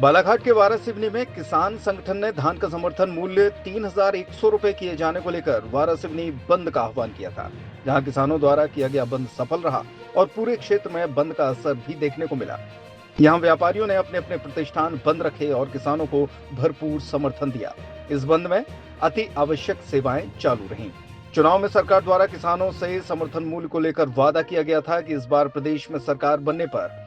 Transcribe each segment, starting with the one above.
बालाघाट के वारासिवनी में किसान संगठन ने धान का समर्थन मूल्य 3,100 रुपए किए जाने को लेकर वारासिवनी बंद का आह्वान किया था, जहां किसानों द्वारा किया गया बंद सफल रहा और पूरे क्षेत्र में बंद का असर भी देखने को मिला। यहां व्यापारियों ने अपने अपने प्रतिष्ठान बंद रखे और किसानों को भरपूर समर्थन दिया। इस बंद में अति आवश्यक सेवाएं चालू रहीं। चुनाव में सरकार द्वारा किसानों से समर्थन मूल्य को लेकर वादा किया गया था कि इस बार प्रदेश में सरकार बनने पर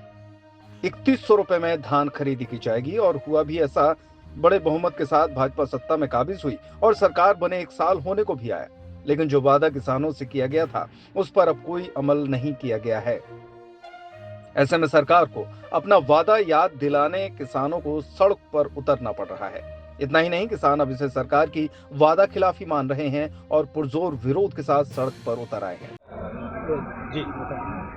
3100 रुपए में धान खरीदी की जाएगी और हुआ भी ऐसा। बड़े बहुमत के साथ भाजपा सत्ता में काबिज हुई और सरकार बने 1 साल होने को भी आया, लेकिन जो वादा किसानों से किया गया था उस पर अब कोई अमल नहीं किया गया है। ऐसे में सरकार को अपना वादा याद दिलाने किसानों को सड़क पर उतरना पड़ रहा है। इतना ही नहीं, किसान अब इसे सरकार की वादा खिलाफी मान रहे हैं और पुरजोर विरोध के साथ सड़क पर उतर आए हैं। जी,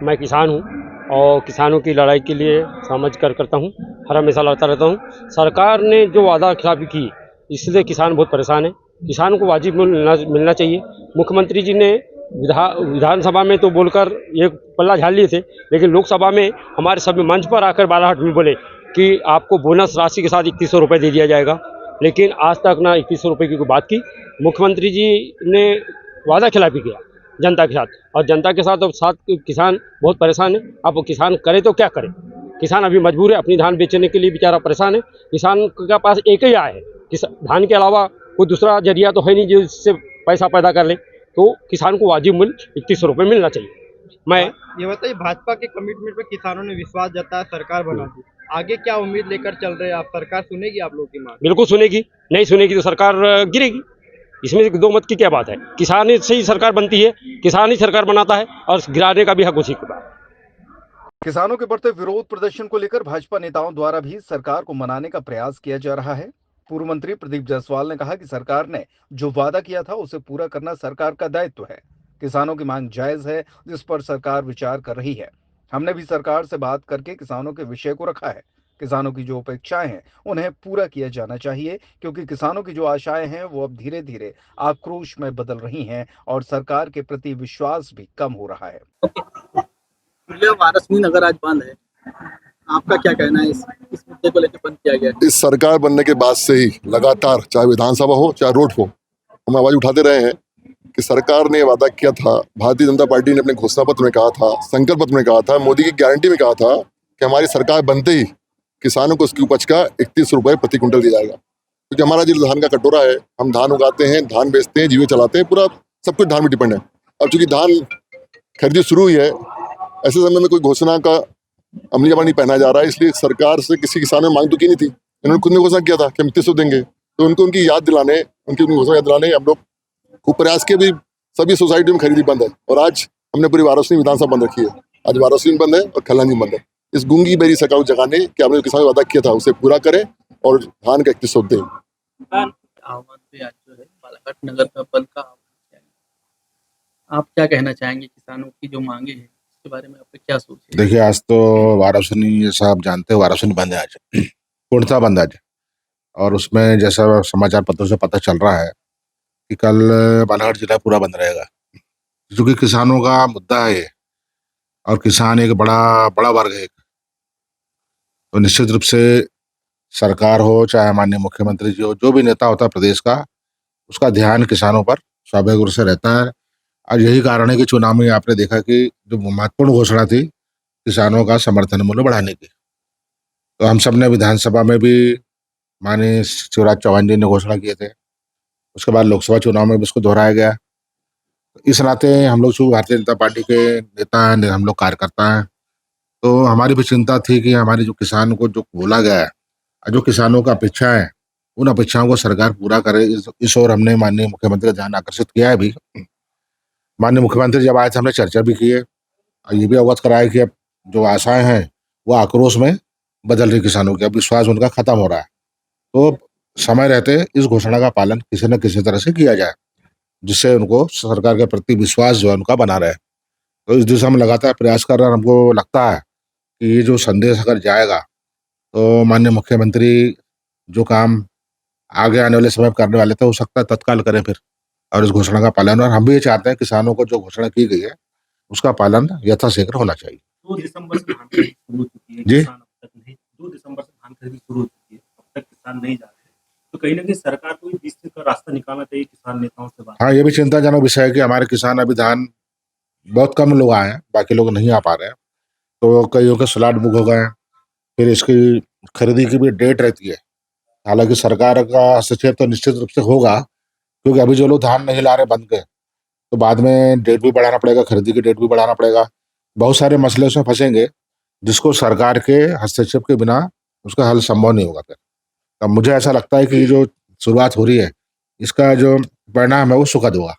मैं किसान हूँ और किसानों की लड़ाई के लिए समझ कर करता हूँ, हर हमेशा लड़ता रहता हूँ। सरकार ने जो वादा खिलाफी की, इसलिए किसान बहुत परेशान है। किसानों को वाजिब मूल्य मिलना चाहिए। मुख्यमंत्री जी ने विधानसभा में तो बोलकर एक पल्ला झाड़ लिए थे, लेकिन लोकसभा में हमारे सभी मंच पर आकर बालाघाट में बोले कि आपको बोनस राशि के साथ 3100 रुपये दे दिया जाएगा, लेकिन आज तक ना 3100 रुपये की कोई बात की। मुख्यमंत्री जी ने वादा खिलाफी किया जनता के साथ, और जनता के साथ अब किसान बहुत परेशान है। अब किसान करे तो क्या करे? किसान अभी मजबूर है, अपनी धान बेचने के लिए बेचारा परेशान है। किसान के पास एक ही आय है, धान के अलावा कोई दूसरा जरिया तो है नहीं जिससे पैसा पैदा कर ले। तो किसान को वाजिब मूल्य 3100 रुपये मिलना चाहिए। मैं ये बताइए, भाजपा के कमिटमेंट पे किसानों ने विश्वास जताया, सरकार बना दी, आगे क्या उम्मीद लेकर चल रहे हैं आप? सरकार सुनेगी आप लोगों की मांग? बिल्कुल सुनेगी, नहीं सुनेगी तो सरकार गिरेगी। इसमें दो मत की क्या बात है? किसान से ही सरकार बनती है, किसान ही सरकार बनाता है और गिराने का भी हक उसी के पास। किसानों के बढ़ते विरोध प्रदर्शन को लेकर भाजपा नेताओं द्वारा भी सरकार को मनाने का प्रयास किया जा रहा है। पूर्व मंत्री प्रदीप जायसवाल ने कहा कि सरकार ने जो वादा किया था उसे पूरा करना सरकार का दायित्व है। किसानों की मांग जायज है, जिस पर सरकार विचार कर रही है। हमने भी सरकार से बात करके किसानों के विषय को रखा है। किसानों की जो अपेक्षाएं हैं उन्हें पूरा किया जाना चाहिए, क्योंकि किसानों की जो आशाएं हैं वो अब धीरे धीरे आक्रोश में बदल रही हैं और सरकार के प्रति विश्वास भी कम हो रहा है। वारासिवनी नगर आज बंद है, आपका क्या कहना है? इस मुद्दे को लेकर बंद किया गया है। इस सरकार बनने के बाद से ही लगातार, चाहे विधानसभा हो चाहे रोड हो, हम आवाज उठाते रहे हैं कि सरकार ने वादा किया था। भारतीय जनता पार्टी ने अपने घोषणा पत्र में कहा था, संकल्प पत्र में कहा था, मोदी की गारंटी में कहा था कि हमारी सरकार बनते ही किसानों को उसकी उपज का 31 रुपये प्रति क्विंटल दिया जाएगा। क्योंकि हमारा जो धान का कटोरा है, हम धान उगाते हैं, धान बेचते हैं, जीवन चलाते हैं, पूरा सब कुछ धान में डिपेंड है। अब चूंकि धान खरीदी शुरू हुई है, ऐसे समय में कोई घोषणा का अमली जामा नहीं पहनाया जा रहा है, इसलिए सरकार से किसी किसान ने मांग तो की नहीं थी। इन्होंने खुद ने घोषणा किया था कि हम 3100 देंगे, तो उनको उनकी याद दिलाने, उनकी घोषणा याद दिलाने हम लोग खूब प्रयास किए। भी सभी सोसाइटी में खरीदी बंद है और आज हमने पूरी वारासिवनी विधानसभा बंद रखी है। आज वारासिवनी बंद है और खलहानी बंद है। इस गूंगी बेरी सरकार को जगाने कि आपने जो किसान वादा किया था उसे पूरा करें और धान का 3100 दें। आह्वान पे आज जो है बालाघाट नगर का बंद का आह्वान है। आप क्या कहना चाहेंगे? किसानों की जो मांगे हैं इसके बारे में आपका क्या सोच है? देखिए, आज तो वारासिवनी, जैसा आप जानते हो, वारासिवनी बंद है आज, पूर्णतः बंद है आज। और उसमें जैसा समाचार पत्रों से पता चल रहा है कि कल बालाघाट जिला पूरा बंद रहेगा, क्योंकि किसानों का मुद्दा है ये, और किसान एक बड़ा बड़ा वर्ग है। तो निश्चित रूप से सरकार हो, चाहे माननीय मुख्यमंत्री जी हो, जो भी नेता होता है प्रदेश का, उसका ध्यान किसानों पर स्वाभाविक रूप से रहता है। और यही कारण है कि चुनाव में आपने देखा कि जो महत्वपूर्ण घोषणा थी किसानों का समर्थन मूल्य बढ़ाने की, तो हम सब ने विधानसभा में भी माननीय शिवराज चौहान जी ने घोषणा किए थे। उसके बाद लोकसभा चुनाव में भी उसको दोहराया गया। इस नाते हम लोग चूँकि भारतीय जनता पार्टी के नेता हैं, हम लोग कार्यकर्ता हैं, तो हमारी भी चिंता थी कि हमारे जो किसान को जो बोला गया है, जो किसानों का अपेक्षा है, उन अपेक्षाओं को सरकार पूरा करे। इस ओर हमने माननीय मुख्यमंत्री का ध्यान आकर्षित किया है भी। माननीय मुख्यमंत्री जब आए थे, हमने चर्चा भी की है और ये भी अवगत कराया कि अब जो आशाएं हैं वो आक्रोश में बदल रही किसानों की, अब विश्वास उनका खत्म हो रहा है। तो समय रहते इस घोषणा का पालन किसी न किसी तरह से किया जाए, जिससे उनको सरकार के प्रति विश्वास जो है उनका बना रहे। तो इस दिशा में लगातार प्रयास कर रहे हैं। हमको लगता है कि ये जो संदेश अगर जाएगा तो माननीय मुख्यमंत्री जो काम आगे आने वाले समय में करने वाले थे, हो सकता है तत्काल करें फिर, और इस घोषणा का पालन। और हम भी ये चाहते हैं किसानों को जो घोषणा की गई है उसका पालन यथाशीघ्र होना चाहिए। 2 दिसंबर से धान खरीदी शुरू हो चुकी है। जी, किसान अब तक नहीं, 2 दिसंबर से धान खरीदी शुरू हो चुकी नहीं जा रहे, तो कहीं ना कहीं सरकार को भी बीच से का रास्ता निकालना चाहिए किसान नेताओं से बात। हाँ, ये भी चिंताजनक विषय है कि हमारे किसान अभी धान बहुत कम लोग आए हैं, बाकी लोग नहीं आ पा रहे हैं, तो कईयों के स्लॉट बुक हो गए हैं। फिर इसकी खरीदी की भी डेट रहती है। हालांकि सरकार का हस्तक्षेप तो निश्चित रूप से होगा, क्योंकि अभी जो लोग धान नहीं ला रहे बंद के, तो बाद में डेट भी बढ़ाना पड़ेगा, खरीदी की डेट भी बढ़ाना पड़ेगा। बहुत सारे मसले उसमें फंसेंगे जिसको सरकार के हस्तक्षेप के बिना उसका हल संभव नहीं होगा। फिर अब मुझे ऐसा लगता है कि ये जो शुरुआत हो रही है, इसका जो परिणाम है वो सुखद होगा।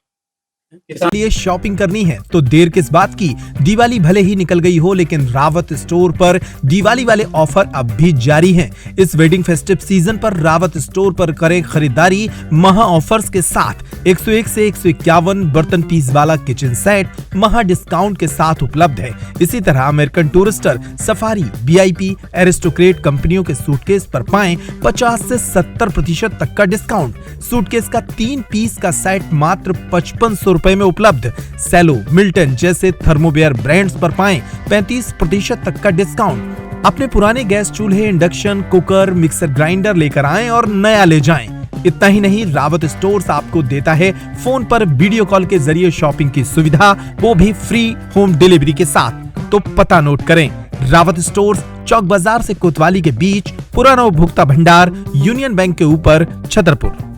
लिए शॉपिंग करनी है तो देर किस बात की। दिवाली भले ही निकल गई हो, लेकिन रावत स्टोर पर दिवाली वाले ऑफर अब भी जारी हैं। इस वेडिंग फेस्टिव सीजन पर रावत स्टोर पर करें खरीदारी महा ऑफर्स के साथ। 101 से 151 बर्तन पीस वाला किचन सेट महा डिस्काउंट के साथ उपलब्ध है। इसी तरह American Tourister, Safari, VIP, Aristocrat कंपनियों के सूटकेस पर पाएं 50 से 70% तक का डिस्काउंट। सूटकेस का 3 पीस का सेट मात्र 5500 रुपए में उपलब्ध। सेलो, मिल्टन जैसे थर्मोवेयर ब्रांड्स पर पाएं 35% तक का डिस्काउंट। अपने पुराने गैस चूल्हे, इंडक्शन कुकर, मिक्सर ग्राइंडर लेकर आएं और नया ले जाएं। इतना ही नहीं, रावत स्टोर्स आपको देता है फोन पर वीडियो कॉल के जरिए शॉपिंग की सुविधा, वो भी फ्री होम डिलीवरी के साथ। तो पता नोट करें, रावत स्टोर्स, चौक बाजार से कोतवाली के बीच, पुराना उपभोक्ता भंडार, यूनियन बैंक के ऊपर, छतरपुर।